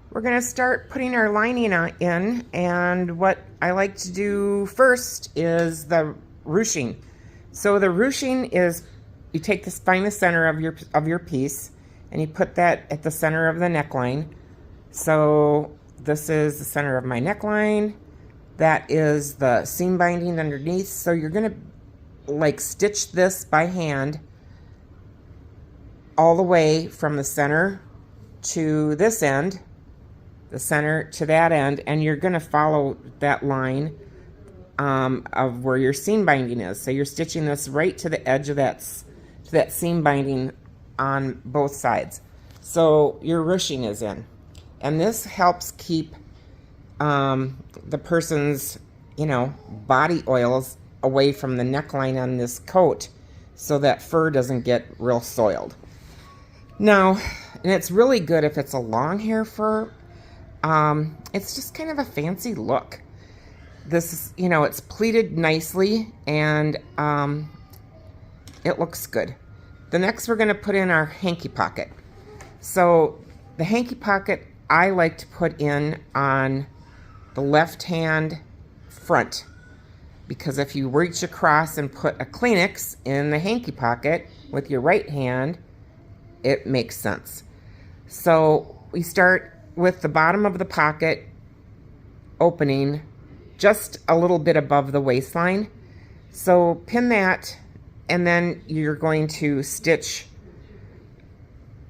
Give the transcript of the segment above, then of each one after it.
We're going to start putting our lining in, and what I like to do first is the ruching. So the ruching is, you take this, find the center of your piece, and you put that at the center of the neckline. So this is the center of my neckline. That is the seam binding underneath. So you're going to like stitch this by hand all the way from the center to this end, the center to that end, and you're going to follow that line of where your seam binding is. So you're stitching this right to the edge of that seam binding on both sides. So your ruching is in, and this helps keep the person's, body oils away from the neckline on this coat, so that fur doesn't get real soiled. Now, and it's really good if it's a long hair fur. It's just kind of a fancy look. This is, it's pleated nicely, and it looks good. The next, we're going to put in our hanky pocket. So the hanky pocket I like to put in on the left hand front, because if you reach across and put a Kleenex in the hanky pocket with your right hand, it makes sense. So we start with the bottom of the pocket opening just a little bit above the waistline. So pin that, and then you're going to stitch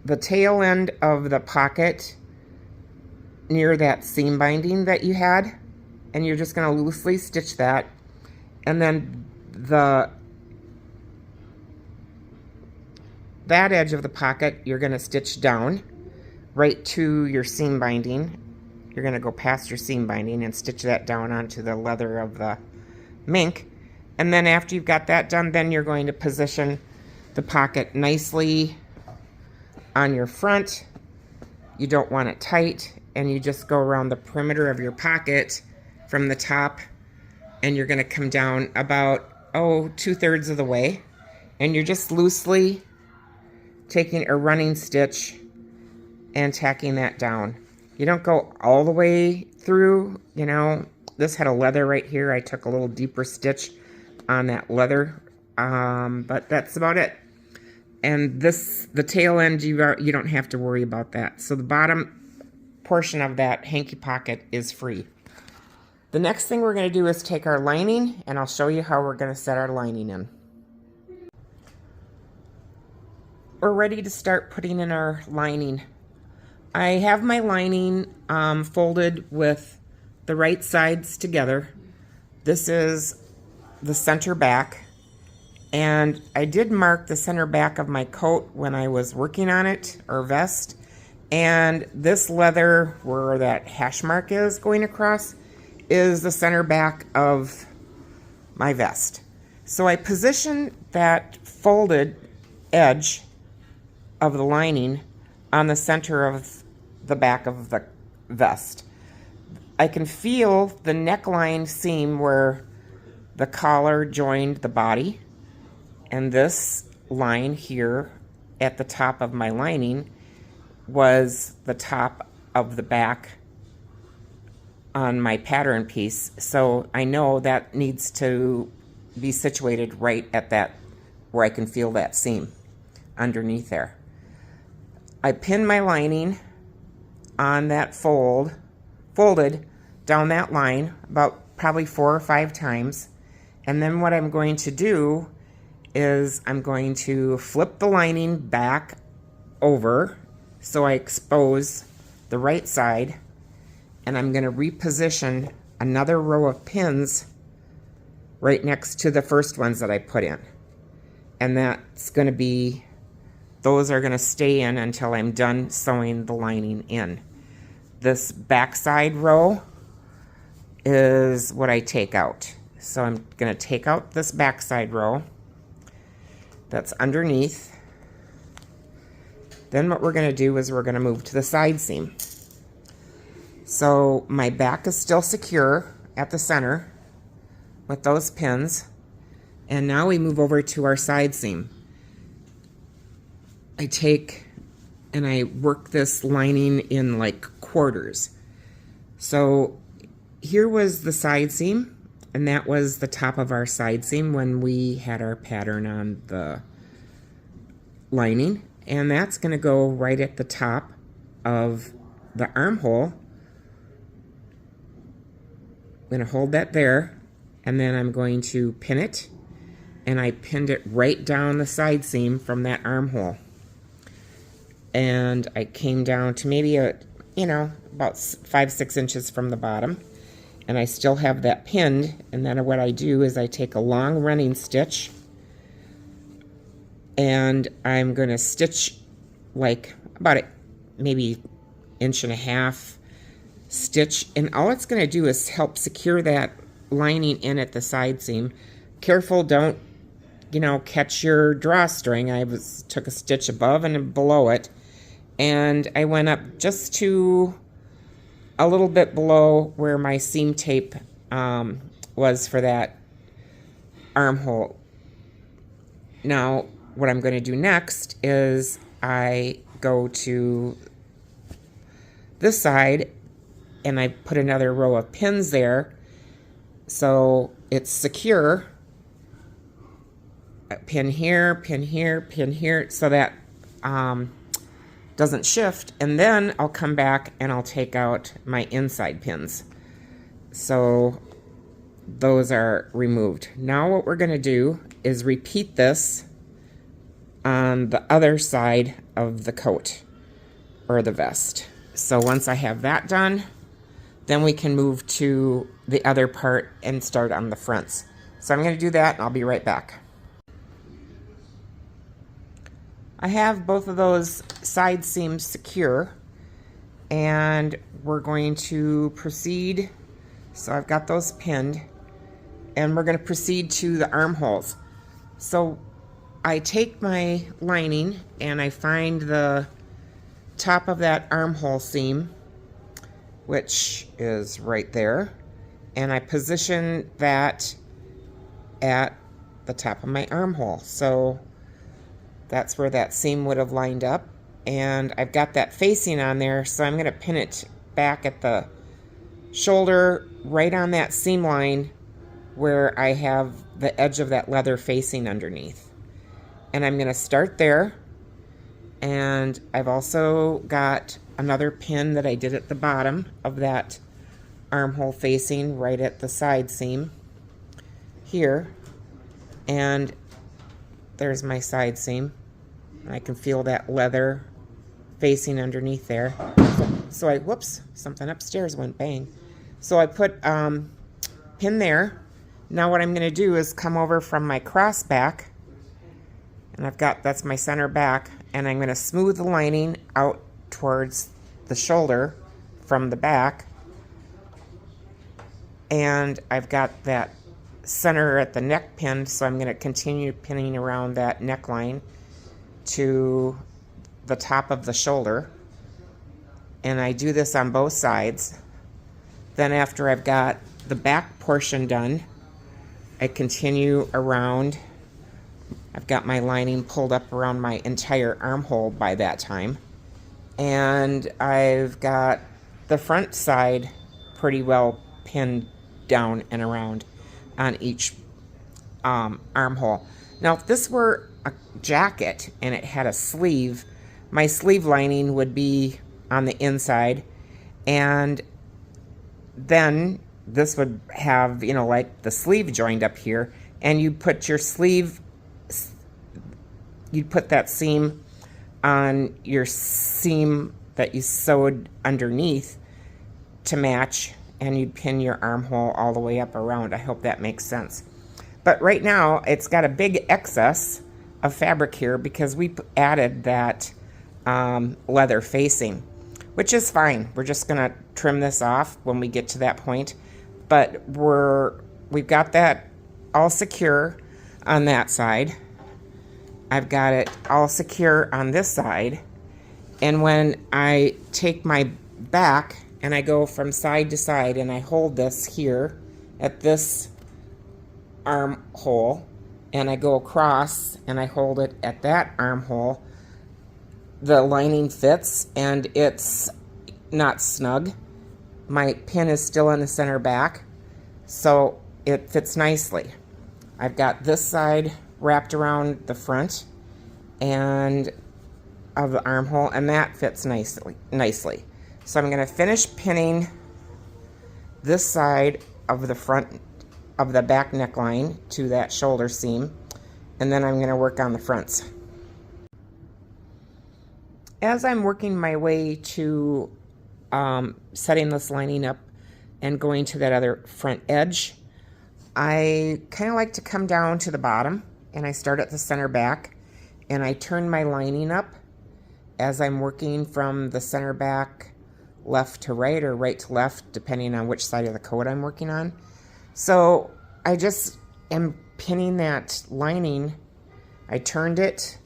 the tail end of the pocket near that seam binding that you had, and you're just going to loosely stitch that, and then that edge of the pocket you're going to stitch down right to your seam binding. You're going to go past your seam binding and stitch that down onto the leather of the mink. And then after you've got that done, then you're going to position the pocket nicely on your front. You don't want it tight, and you just go around the perimeter of your pocket from the top, and you're going to come down about 2/3 of the way, and you're just loosely taking a running stitch and tacking that down. You don't go all the way through. This had a leather right here. I took a little deeper stitch on that leather, but that's about it. And the tail end, you don't have to worry about that. So the bottom portion of that hanky pocket is free. The next thing we're going to do is take our lining, and I'll show you how we're going to set our lining in. We're ready to start putting in our lining. I have my lining folded with the right sides together. This is the center back, and I did mark the center back of my coat when I was working on it, or vest, and this leather where that hash mark is going across is the center back of my vest. So I position that folded edge of the lining on the center of the back of the vest. I can feel the neckline seam where the collar joined the body, and this line here at the top of my lining was the top of the back on my pattern piece. So I know that needs to be situated right at that, where I can feel that seam underneath there. I pin my lining on that folded down that line about probably 4 or 5 times. And then what I'm going to do is I'm going to flip the lining back over so I expose the right side, and I'm going to reposition another row of pins right next to the first ones that I put in. And that's going to be, those are going to stay in until I'm done sewing the lining in. This backside row is what I take out. So I'm going to take out this backside row that's underneath. Then what we're going to do is we're going to move to the side seam. So my back is still secure at the center with those pins. And now we move over to our side seam. I take and I work this lining in like quarters. So here was the side seam, and that was the top of our side seam when we had our pattern on the lining, and that's going to go right at the top of the armhole. I'm going to hold that there, and then I'm going to pin it, and I pinned it right down the side seam from that armhole. And I came down to maybe about 5-6 inches from the bottom, and I still have that pinned. And then what I do is I take a long running stitch, and I'm going to stitch like about maybe 1.5 inch stitch, and all it's going to do is help secure that lining in at the side seam. Careful, don't catch your drawstring. I took a stitch above and below it, and I went up just to a little bit below where my seam tape was for that armhole. Now what I'm going to do next is I go to this side and I put another row of pins there so it's secure. Pin here, pin here, pin here, so that doesn't shift. And then I'll come back and I'll take out my inside pins. So those are removed. Now what we're going to do is repeat this on the other side of the coat or the vest. So once I have that done, then we can move to the other part and start on the fronts. So I'm going to do that, and I'll be right back. I have both of those side seams secure, and we're going to proceed. So I've got those pinned, and we're going to proceed to the armholes. So I take my lining and I find the top of that armhole seam, which is right there, and I position that at the top of my armhole. So that's where that seam would have lined up, and I've got that facing on there, so I'm going to pin it back at the shoulder right on that seam line where I have the edge of that leather facing underneath. And I'm going to start there, and I've also got another pin that I did at the bottom of that armhole facing right at the side seam here, and there's my side seam. I can feel that leather facing underneath there. So I, whoops, something upstairs went bang. So I put pin there. Now what I'm going to do is come over from my cross back, and that's my center back, and I'm going to smooth the lining out towards the shoulder from the back, and I've got that center at the neck pinned, so I'm going to continue pinning around that neckline to the top of the shoulder, and I do this on both sides. Then after I've got the back portion done, I continue around. I've got my lining pulled up around my entire armhole by that time, and I've got the front side pretty well pinned down and around on each armhole. Now if this were a jacket and it had a sleeve, my sleeve lining would be on the inside, and then this would have, like the sleeve joined up here, and you'd put your sleeve, you'd put that seam on your seam that you sewed underneath to match, and you'd pin your armhole all the way up around. I hope that makes sense. But right now, it's got a big excess of fabric here because we added that leather facing, which is fine. We're just gonna trim this off when we get to that point. But we've got that all secure on that side. I've got it all secure on this side. And when I take my back and I go from side to side and I hold this here at this armhole, and I go across and I hold it at that armhole, the lining fits and it's not snug. My pin is still in the center back, so it fits nicely. I've got this side wrapped around the front and of the armhole, and that fits nicely. So I'm going to finish pinning this side of the front of the back neckline to that shoulder seam, and then I'm going to work on the fronts. As I'm working my way to setting this lining up and going to that other front edge, I kind of like to come down to the bottom, and I start at the center back, and I turn my lining up as I'm working from the center back left to right or right to left, depending on which side of the coat I'm working on. So I just am pinning that lining. I turned it,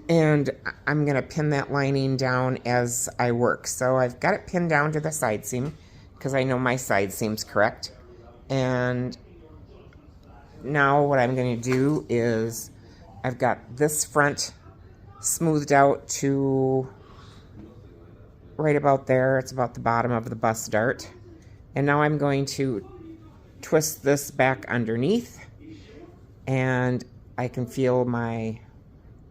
and I'm going to pin that lining down as I work. So I've got it pinned down to the side seam because I know my side seam's correct. And now what I'm going to do is I've got this front smoothed out to right about there. It's about the bottom of the bust dart. And now I'm going to twist this back underneath, and I can feel my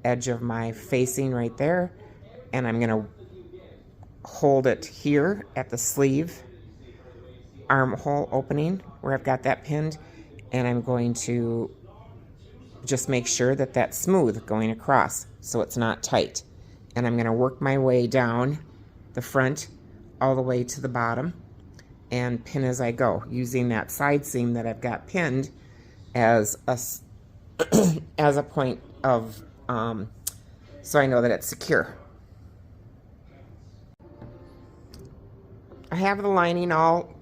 edge of my facing right there, and I'm going to hold it here at the sleeve armhole opening where I've got that pinned, and I'm going to just make sure that that's smooth going across so it's not tight. And I'm going to work my way down the front all the way to the bottom and pin as I go, using that side seam that I've got pinned as a as a point of so I know that it's secure. I have the lining all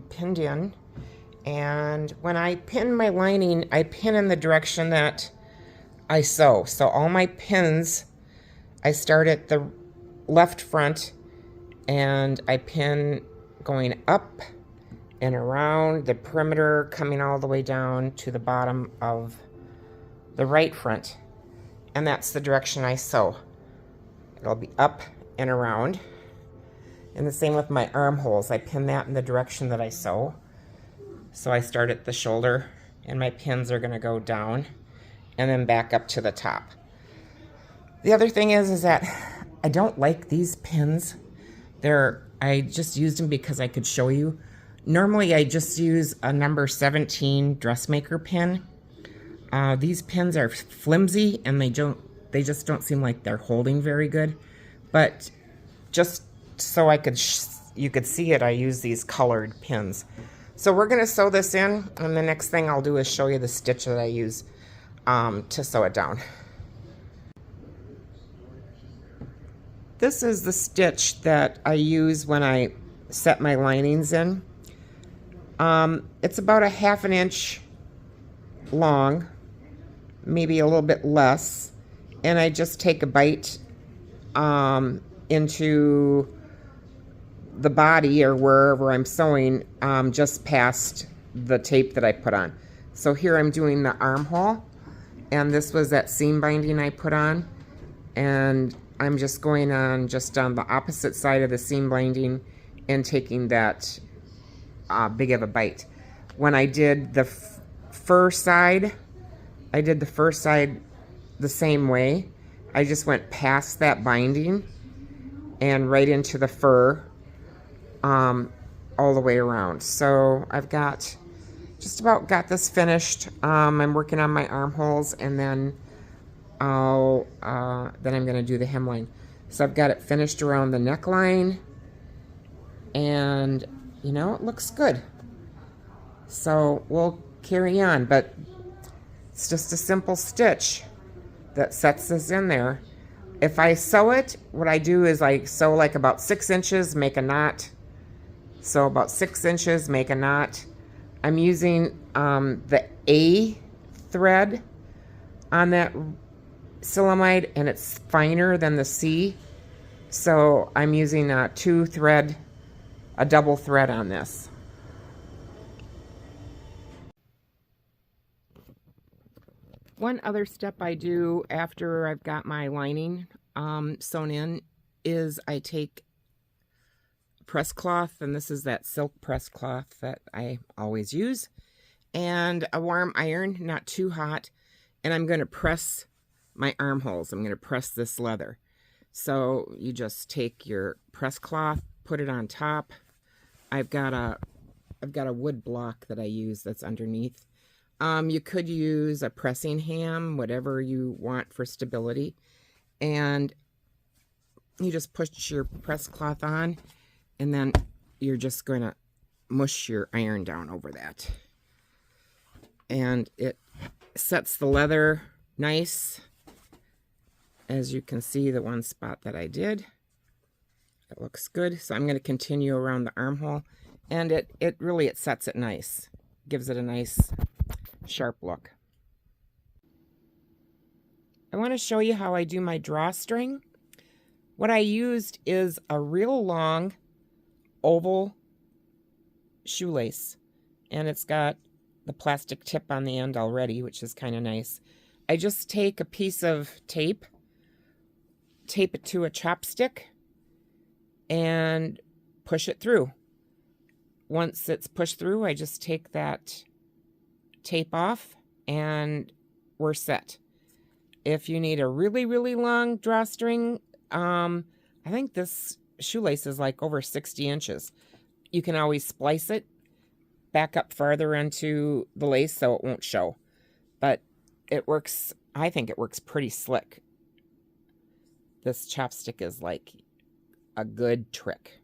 pinned in, and when I pin my lining, I pin in the direction that I sew. So all my pins, I start at the left front and I pin going up and around the perimeter, coming all the way down to the bottom of the right front, and that's the direction I sew. It'll be up and around. And the same with my armholes. I pin that in the direction that I sew. So I start at the shoulder, and my pins are going to go down and then back up to the top. The other thing is that I don't like these pins. I just used them because I could show you. Normally I just use a number 17 dressmaker pin. These pins are flimsy, and they just don't seem like they're holding very good. But just so you could see it, I use these colored pins. So we're going to sew this in, and the next thing I'll do is show you the stitch that I use to sew it down. This is the stitch that I use when I set my linings in. It's about a 1/2 inch long, maybe a little bit less, and I just take a bite into the body or wherever I'm sewing, just past the tape that I put on. So here I'm doing the armhole, and this was that seam binding I put on, and I'm just going on just on the opposite side of the seam binding and taking that big of a bite. When I did the fur side, I did the fur side the same way. I just went past that binding and right into the fur all the way around. So I've got just about got this finished. I'm working on my armholes, and then I'm going to do the hemline. So I've got it finished around the neckline, and you know, it looks good. So we'll carry on, but it's just a simple stitch that sets this in there. If I sew it, what I do is I sew like about 6 inches, make a knot. So about 6 inches, make a knot. I'm using the A thread on that Silamide, and it's finer than the C. So I'm using a double thread on this. One other step I do after I've got my lining sewn in is I take press cloth, and this is that silk press cloth that I always use, and a warm iron, not too hot, and I'm going to press my armholes. I'm going to press this leather. So you just take your press cloth, put it on top. I've got a wood block that I use that's underneath. You could use a pressing ham, whatever you want for stability. And you just push your press cloth on, and then you're just going to mush your iron down over that. And it sets the leather nice. As you can see, the one spot that I did, it looks good. So I'm going to continue around the armhole, and it really sets it nice. Gives it a nice sharp look. I want to show you how I do my drawstring. What I used is a real long oval shoelace, and it's got the plastic tip on the end already, which is kind of nice. I just take a piece of tape it to a chopstick, and push it through. Once it's pushed through, I just take that tape off, and we're set. If you need a really, really long drawstring, I think this shoelace is like over 60 inches. You can always splice it back up farther into the lace so it won't show. But it works, I think it works pretty slick. This chopstick is like a good trick.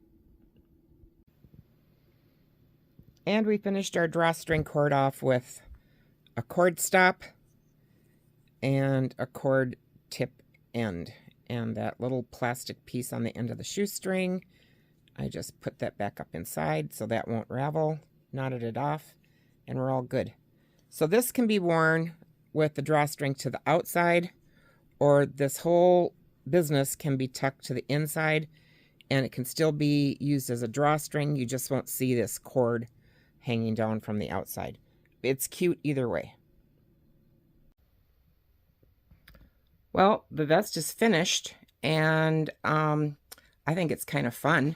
And we finished our drawstring cord off with a cord stop and a cord tip end. And that little plastic piece on the end of the shoestring, I just put that back up inside so that won't ravel, knotted it off, and we're all good. So this can be worn with the drawstring to the outside, or this whole business can be tucked to the inside, and it can still be used as a drawstring. You just won't see this cord hanging down from the outside. It's cute either way. Well, the vest is finished, and I think it's kind of fun.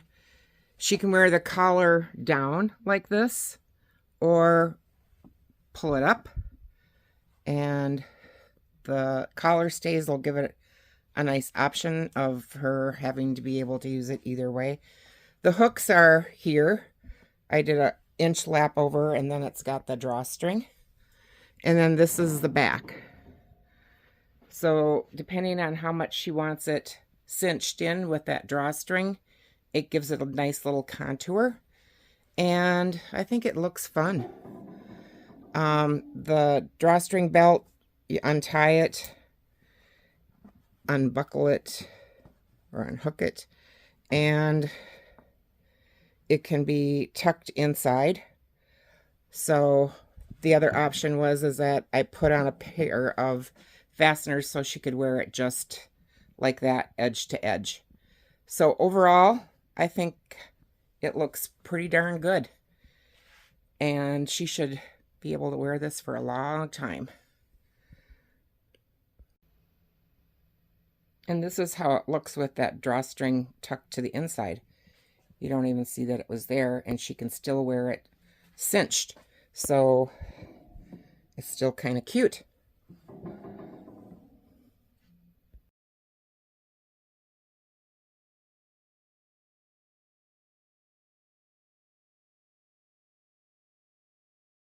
She can wear the collar down like this, or pull it up, and the collar stays will give it a nice option of her having to be able to use it either way. The hooks are here. I did an inch lap over, and then it's got the drawstring. And then this is the back. So depending on how much she wants it cinched in with that drawstring, it gives it a nice little contour. And I think it looks fun. The drawstring belt, you untie it, unbuckle it, or unhook it, and it can be tucked inside. So the other option is that I put on a pair of fasteners so she could wear it just like that, edge to edge. So overall, I think it looks pretty darn good, and she should be able to wear this for a long time. And this is how it looks with that drawstring tucked to the inside. You don't even see that it was there, and she can still wear it cinched. So it's still kind of cute.